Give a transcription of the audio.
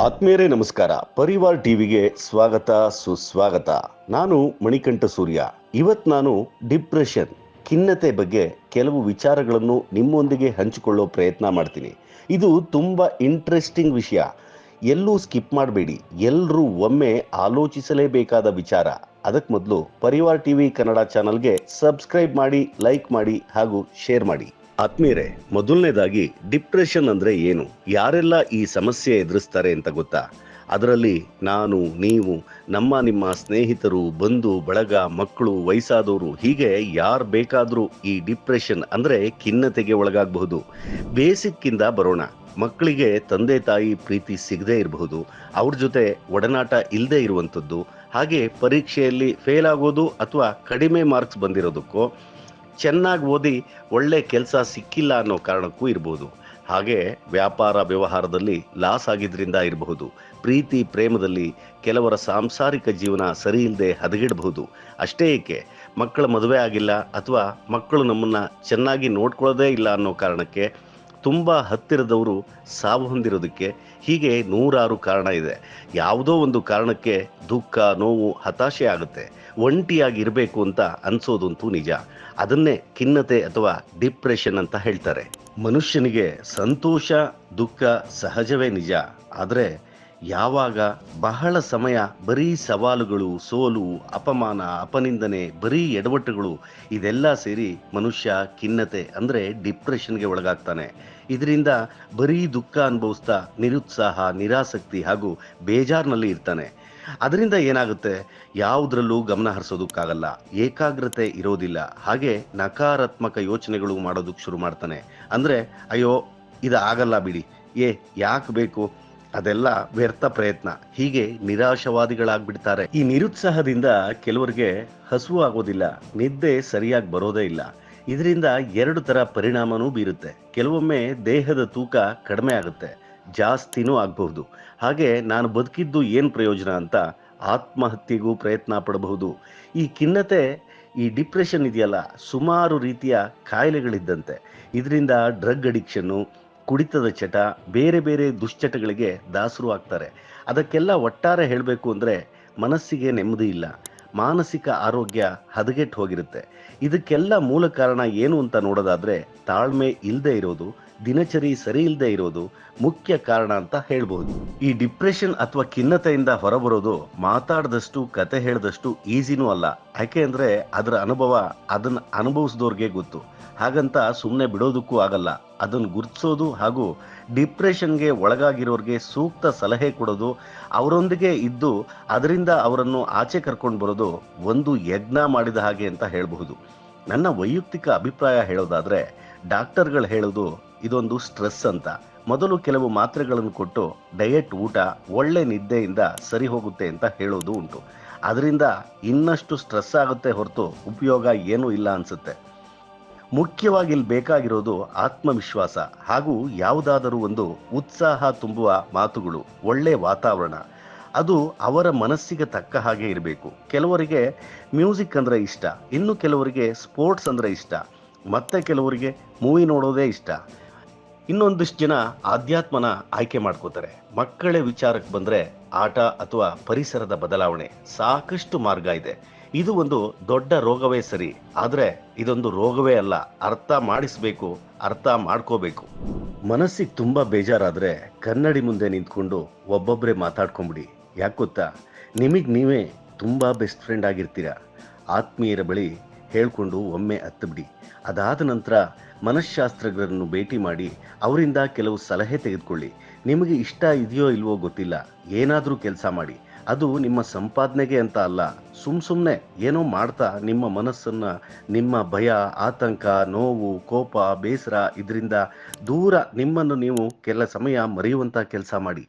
ಆತ್ಮೀಯರೇ ನಮಸ್ಕಾರ. ಪರಿವಾರ್ ಟಿವಿಗೆ ಸ್ವಾಗತ ಸುಸ್ವಾಗತ. ನಾನು ಮಣಿಕಂಠ ಸೂರ್ಯ. ಇವತ್ತು ನಾನು ಡಿಪ್ರೆಷನ್, ಖಿನ್ನತೆ ಬಗ್ಗೆ ಕೆಲವು ವಿಚಾರಗಳನ್ನು ನಿಮ್ಮೊಂದಿಗೆ ಹಂಚಿಕೊಳ್ಳೋ ಪ್ರಯತ್ನ ಮಾಡ್ತೀನಿ. ಇದು ತುಂಬ ಇಂಟ್ರೆಸ್ಟಿಂಗ್ ವಿಷಯ. ಎಲ್ಲೂ ಸ್ಕಿಪ್ ಮಾಡಬೇಡಿ. ಎಲ್ಲರೂ ಒಮ್ಮೆ ಆಲೋಚಿಸಲೇಬೇಕಾದ ವಿಚಾರ. ಅದಕ್ಕೆ ಮೊದಲು ಪರಿವಾರ್ ಟಿವಿ ಕನ್ನಡ ಚಾನಲ್ಗೆ ಸಬ್ಸ್ಕ್ರೈಬ್ ಮಾಡಿ, ಲೈಕ್ ಮಾಡಿ ಹಾಗೂ ಶೇರ್ ಮಾಡಿ. ಆತ್ಮೀಯರೇ, ಮೊದಲನೇದಾಗಿ ಡಿಪ್ರೆಷನ್ ಅಂದ್ರೆ ಏನು, ಯಾರೆಲ್ಲ ಈ ಸಮಸ್ಯೆ ಎದುರಿಸ್ತಾರೆ ಅಂತ ಗೊತ್ತಾ? ಅದರಲ್ಲಿ ನಾನು, ನೀವು, ನಿಮ್ಮ ಸ್ನೇಹಿತರು, ಬಂಧು ಬಳಗ, ಮಕ್ಕಳು, ವಯಸ್ಸಾದವರು, ಹೀಗೆ ಯಾರು ಬೇಕಾದರೂ ಈ ಡಿಪ್ರೆಷನ್ ಅಂದ್ರೆ ಖಿನ್ನತೆಗೆ ಒಳಗಾಗಬಹುದು. ಬೇಸಿಕ್ಕಿಂದ ಬರೋಣ. ಮಕ್ಕಳಿಗೆ ತಂದೆ ತಾಯಿ ಪ್ರೀತಿ ಸಿಗದೇ ಇರಬಹುದು, ಅವ್ರ ಜೊತೆ ಒಡನಾಟ ಇಲ್ಲದೆ ಇರುವಂಥದ್ದು, ಹಾಗೆ ಪರೀಕ್ಷೆಯಲ್ಲಿ ಫೇಲ್ ಆಗೋದು ಅಥವಾ ಕಡಿಮೆ ಮಾರ್ಕ್ಸ್ ಬಂದಿರೋದಕ್ಕೋ, ಚೆನ್ನಾಗಿ ಓದಿ ಒಳ್ಳೆ ಕೆಲಸ ಸಿಕ್ಕಿಲ್ಲ ಅನ್ನೋ ಕಾರಣಕ್ಕೂ ಇರಬಹುದು. ಹಾಗೆ ವ್ಯಾಪಾರ ವ್ಯವಹಾರದಲ್ಲಿ ಲಾಸ್ ಆಗಿದ್ರಿಂದ ಇರಬಹುದು. ಪ್ರೀತಿ ಪ್ರೇಮದಲ್ಲಿ ಕೆಲವರ ಸಾಂಸಾರಿಕ ಜೀವನ ಸರಿ ಇಲ್ಲದೆ ಹದಗೆಡಬಹುದು. ಅಷ್ಟೇ ಏಕೆ, ಮಕ್ಕಳ ಮದುವೆ ಆಗಿಲ್ಲ ಅಥವಾ ಮಕ್ಕಳು ನಮ್ಮನ್ನು ಚೆನ್ನಾಗಿ ನೋಡ್ಕೊಳ್ಳೋದೇ ಇಲ್ಲ ಅನ್ನೋ ಕಾರಣಕ್ಕೆ ತುಂಬ ಹತ್ತಿರದವರು ಸಾವು ಹೊಂದಿರೋದಕ್ಕೆ, ಹೀಗೆ ನೂರಾರು ಕಾರಣ ಇದೆ. ಯಾವುದೋ ಒಂದು ಕಾರಣಕ್ಕೆ ದುಃಖ, ನೋವು, ಹತಾಶೆ ಆಗುತ್ತೆ. ಒಂಟಿಯಾಗಿರಬೇಕು ಅಂತ ಅನ್ಸೋದಂತೂ ನಿಜ. ಅದನ್ನೇ ಖಿನ್ನತೆ ಅಥವಾ ಡಿಪ್ರೆಷನ್ ಅಂತ ಹೇಳ್ತಾರೆ. ಮನುಷ್ಯನಿಗೆ ಸಂತೋಷ ದುಃಖ ಸಹಜವೇ ನಿಜ. ಆದರೆ ಯಾವಾಗ ಬಹಳ ಸಮಯ ಬರೀ ಸವಾಲುಗಳು, ಸೋಲು, ಅಪಮಾನ, ಅಪನಿಂದನೆ, ಬರೀ ಎಡವಟ್ಟುಗಳು ಇದೆಲ್ಲ ಸೇರಿ ಮನುಷ್ಯ ಖಿನ್ನತೆ ಅಂದರೆ ಡಿಪ್ರೆಷನ್ಗೆ ಒಳಗಾಗ್ತಾನೆ. ಇದರಿಂದ ಬರೀ ದುಃಖ ಅನುಭವಿಸ್ತಾ ನಿರುತ್ಸಾಹ, ನಿರಾಸಕ್ತಿ ಹಾಗೂ ಬೇಜಾರಿನಲ್ಲಿ ಇರ್ತಾನೆ. ಅದರಿಂದ ಏನಾಗುತ್ತೆ, ಯಾವುದ್ರಲ್ಲೂ ಗಮನ ಹರಿಸೋದಕ್ಕಾಗಲ್ಲ, ಏಕಾಗ್ರತೆ ಇರೋದಿಲ್ಲ, ಹಾಗೆ ನಕಾರಾತ್ಮಕ ಯೋಚನೆಗಳು ಮಾಡೋದಕ್ಕೆ ಶುರು ಮಾಡ್ತಾನೆ. ಅಂದರೆ ಅಯ್ಯೋ ಇದಾಗಲ್ಲ ಬಿಡಿ, ಯಾಕೆ ಬೇಕು, ಅದೆಲ್ಲ ವ್ಯರ್ಥ ಪ್ರಯತ್ನ, ಹೀಗೆ ನಿರಾಶವಾದಿಗಳಾಗ್ಬಿಡ್ತಾರೆ. ಈ ನಿರುತ್ಸಾಹದಿಂದ ಕೆಲವರಿಗೆ ಹಸುವು ಆಗೋದಿಲ್ಲ, ನಿದ್ದೆ ಸರಿಯಾಗಿ ಬರೋದೇ ಇಲ್ಲ. ಇದರಿಂದ ಎರಡು ಥರ ಪರಿಣಾಮನೂ ಬೀರುತ್ತೆ. ಕೆಲವೊಮ್ಮೆ ದೇಹದ ತೂಕ ಕಡಿಮೆ ಆಗುತ್ತೆ, ಜಾಸ್ತಿನೂ ಆಗಬಹುದು. ಹಾಗೆ ನಾನು ಬದುಕಿದ್ದು ಏನು ಪ್ರಯೋಜನ ಅಂತ ಆತ್ಮಹತ್ಯೆಗೂ ಪ್ರಯತ್ನ ಪಡಬಹುದು. ಈ ಖಿನ್ನತೆ, ಈ ಡಿಪ್ರೆಷನ್ ಇದೆಯಲ್ಲ, ಸುಮಾರು ರೀತಿಯ ಕಾಯಿಲೆಗಳಿದ್ದಂತೆ. ಇದರಿಂದ ಡ್ರಗ್ ಅಡಿಕ್ಷನ್ನು, ಕುಡಿತದ ಚಟ, ಬೇರೆ ಬೇರೆ ದುಶ್ಚಟಗಳಿಗೆ ದಾಸರು ಆಗ್ತಾರೆ. ಅದಕ್ಕೆಲ್ಲ ಒಟ್ಟಾರೆ ಹೇಳಬೇಕು ಅಂದರೆ ಮನಸ್ಸಿಗೆ ನೆಮ್ಮದಿ ಇಲ್ಲ, ಮಾನಸಿಕ ಆರೋಗ್ಯ ಹದಗೆಟ್ಟು ಹೋಗಿರುತ್ತೆ. ಇದಕ್ಕೆಲ್ಲ ಮೂಲ ಕಾರಣ ಏನು ಅಂತ ನೋಡೋದಾದ್ರೆ ತಾಳ್ಮೆ ಇಲ್ಲದೆ ಇರೋದು, ದಿನಚರಿ ಸರಿ ಇಲ್ಲದೆ ಇರೋದು ಮುಖ್ಯ ಕಾರಣ ಅಂತ ಹೇಳ್ಬಹುದು. ಈ ಡಿಪ್ರೆಷನ್ ಅಥವಾ ಖಿನ್ನತೆಯಿಂದ ಹೊರಬರೋದು ಮಾತಾಡದಷ್ಟು, ಕತೆ ಹೇಳ್ದಷ್ಟು ಈಸಿನೂ ಅಲ್ಲ. ಯಾಕೆ ಅಂದ್ರೆ ಅದರ ಅನುಭವ ಅದನ್ನ ಅನುಭವಿಸಿದವ್ರಿಗೆ ಗೊತ್ತು. ಹಾಗಂತ ಸುಮ್ಮನೆ ಬಿಡೋದಕ್ಕೂ ಆಗಲ್ಲ. ಅದನ್ನು ಗುರುತಿಸೋದು ಹಾಗೂ ಡಿಪ್ರೆಷನ್ಗೆ ಒಳಗಾಗಿರೋರಿಗೆ ಸೂಕ್ತ ಸಲಹೆ ಕೊಡೋದು, ಅವರೊಂದಿಗೆ ಇದ್ದು ಅದರಿಂದ ಅವರನ್ನು ಆಚೆ ಕರ್ಕೊಂಡು ಬರೋದು ಒಂದು ಯಜ್ಞ ಮಾಡಿದ ಹಾಗೆ ಅಂತ ಹೇಳಬಹುದು. ನನ್ನ ವೈಯಕ್ತಿಕ ಅಭಿಪ್ರಾಯ ಹೇಳೋದಾದ್ರೆ, ಡಾಕ್ಟರ್ಗಳು ಹೇಳೋದು ಇದೊಂದು ಸ್ಟ್ರೆಸ್ ಅಂತ. ಮೊದಲು ಕೆಲವು ಮಾತ್ರೆಗಳನ್ನು ಕೊಟ್ಟು ಡಯಟ್, ಊಟ, ಒಳ್ಳೆ ನಿದ್ದೆಯಿಂದ ಸರಿ ಹೋಗುತ್ತೆ ಅಂತ ಹೇಳೋದು ಉಂಟು. ಅದರಿಂದ ಇನ್ನಷ್ಟು ಸ್ಟ್ರೆಸ್ ಆಗುತ್ತೆ ಹೊರತು ಉಪಯೋಗ ಏನೂ ಇಲ್ಲ ಅನ್ಸುತ್ತೆ. ಮುಖ್ಯವಾಗಿ ಇಲ್ಲಿ ಬೇಕಾಗಿರೋದು ಆತ್ಮವಿಶ್ವಾಸ ಹಾಗೂ ಯಾವುದಾದರೂ ಒಂದು ಉತ್ಸಾಹ ತುಂಬುವ ಮಾತುಗಳು, ಒಳ್ಳೆ ವಾತಾವರಣ. ಅದು ಅವರ ಮನಸ್ಸಿಗೆ ತಕ್ಕ ಹಾಗೆ ಇರಬೇಕು. ಕೆಲವರಿಗೆ ಮ್ಯೂಸಿಕ್ ಅಂದರೆ ಇಷ್ಟ, ಇನ್ನು ಕೆಲವರಿಗೆ ಸ್ಪೋರ್ಟ್ಸ್ ಅಂದರೆ ಇಷ್ಟ, ಮತ್ತೆ ಕೆಲವರಿಗೆ ಮೂವಿ ನೋಡೋದೇ ಇಷ್ಟ. ಇನ್ನೊಂದಿಷ್ಟು ಜನ ಆಧ್ಯಾತ್ಮನ ಆಯ್ಕೆ ಮಾಡ್ಕೋತಾರೆ. ಮಕ್ಕಳ ವಿಚಾರಕ್ಕೆ ಬಂದರೆ ಆಟ ಅಥವಾ ಪರಿಸರದ ಬದಲಾವಣೆ, ಸಾಕಷ್ಟು ಮಾರ್ಗ ಇದೆ. ಇದು ಒಂದು ದೊಡ್ಡ ರೋಗವೇ ಸರಿ, ಆದರೆ ಇದೊಂದು ರೋಗವೇ ಅಲ್ಲ. ಅರ್ಥ ಮಾಡಿಸ್ಬೇಕು, ಅರ್ಥ ಮಾಡ್ಕೋಬೇಕು. ಮನಸ್ಸಿಗೆ ತುಂಬ ಬೇಜಾರಾದರೆ ಕನ್ನಡಿ ಮುಂದೆ ನಿಂತ್ಕೊಂಡು ಒಬ್ಬೊಬ್ಬರೇ ಮಾತಾಡ್ಕೊಂಬಿಡಿ. ಯಾಕೆ ಗೊತ್ತಾ, ನಿಮಗೆ ನೀವೇ ತುಂಬ ಬೆಸ್ಟ್ ಫ್ರೆಂಡ್ ಆಗಿರ್ತೀರ. ಆತ್ಮೀಯರ ಬಳಿ ಹೇಳ್ಕೊಂಡು ಒಮ್ಮೆ ಹತ್ತಬಿಡಿ. ಅದಾದ ನಂತರ ಮನಃಶಾಸ್ತ್ರಜ್ಞರನ್ನು ಭೇಟಿ ಮಾಡಿ ಅವರಿಂದ ಕೆಲವು ಸಲಹೆ ತೆಗೆದುಕೊಳ್ಳಿ. ನಿಮಗೆ ಇಷ್ಟ ಇದೆಯೋ ಇಲ್ವೋ ಗೊತ್ತಿಲ್ಲ, ಏನಾದರೂ ಕೆಲಸ ಮಾಡಿ. ಅದು ನಿಮ್ಮ ಸಂಪಾದನೆಗೆ ಅಂತ ಅಲ್ಲ, ಸುಮ್ಮನೆ ಏನೋ ಮಾಡ್ತಾ ನಿಮ್ಮ ಮನಸ್ಸನ್ನು, ನಿಮ್ಮ ಭಯ, ಆತಂಕ, ನೋವು, ಕೋಪ, ಬೇಸರ ಇದರಿಂದ ದೂರ ನಿಮ್ಮನ್ನು ನೀವು ಕೆಲ ಸಮಯ ಮರೆಯುವಂಥ ಕೆಲಸ ಮಾಡಿ.